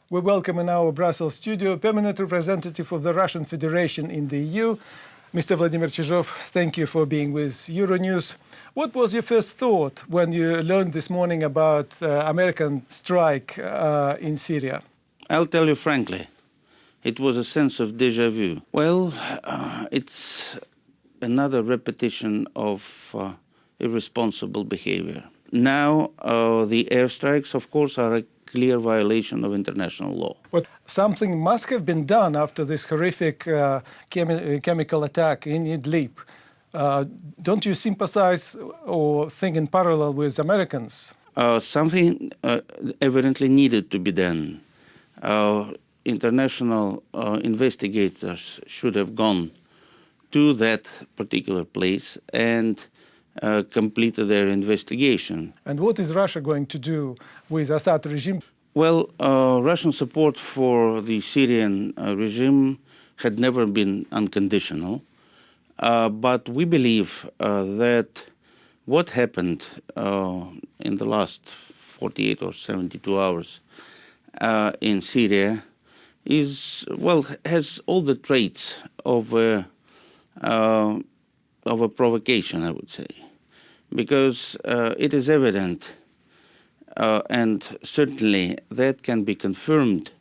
We welcome in our Brussels studio permanent representative of the Russian Federation in the EU, Mr. Vladimir Chizhov. Thank you for being with Euronews. What was your first thought when you learned this morning about American strike in Syria? I'll tell you frankly, it was a sense of deja vu. Well, it's another repetition of irresponsible behavior. Now, the airstrikes, of course, are a clear violation of international law. But something must have been done after this horrific chemical attack in Idlib. Don't you sympathize or think in parallel with Americans? Something evidently needed to be done. International investigators should have gone to that particular place and completed their investigation. And what is Russia going to do with Assad regime? Well, Russian support for the Syrian regime had never been unconditional. But we believe that what happened in the last 48 or 72 hours in Syria has all the traits of a provocation, I would say, because it is evident, and certainly that can be confirmed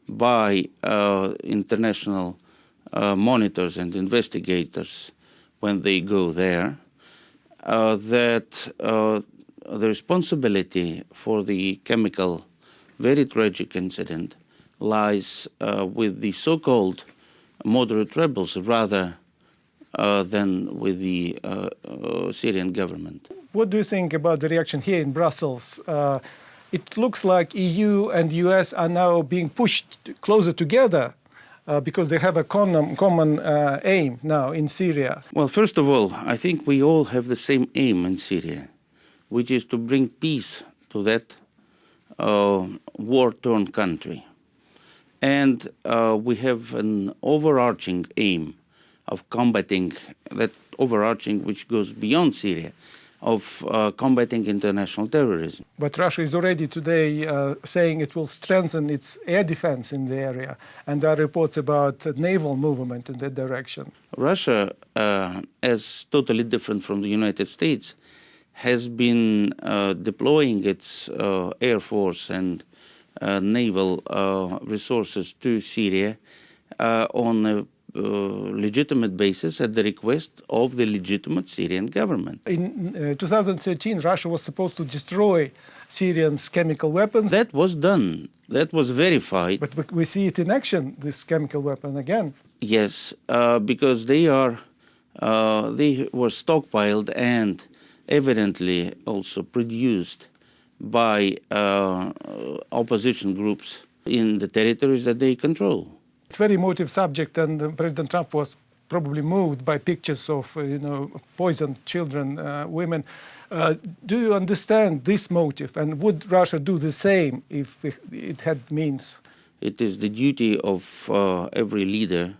by international monitors and investigators when they go there, that the responsibility for the chemical, very tragic incident lies with the so-called moderate rebels rather than with the Syrian government. What do you think about the reaction here in Brussels? It looks like EU and US are now being pushed closer together because they have a common aim now in Syria. Well, first of all, I think we all have the same aim in Syria, which is to bring peace to that war-torn country. And we have an overarching aim of combating that overarching, which goes beyond Syria, of combating international terrorism. But Russia is already today saying it will strengthen its air defense in the area, and there are reports about naval movement in that direction. Russia, as totally different from the United States, has been deploying its air force and naval resources to Syria on a legitimate basis at the request of the legitimate Syrian government. In 2013, Russia was supposed to destroy Syrians' chemical weapons. That was done. That was verified. But we see it in action, this chemical weapon again. Yes, because they were stockpiled and evidently also produced by opposition groups in the territories that they control. It's a very emotive subject, and President Trump was probably moved by pictures of, poisoned children, women. Do you understand this motive, and would Russia do the same if it had means? It is the duty of every leader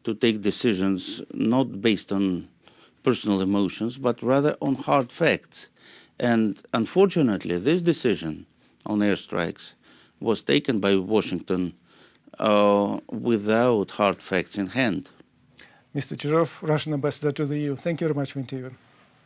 to take decisions not based on personal emotions, but rather on hard facts. And unfortunately, this decision on airstrikes was taken by Washington without hard facts in hand. Mr. Chizhov, Russian ambassador to the EU, thank you very much for the interview.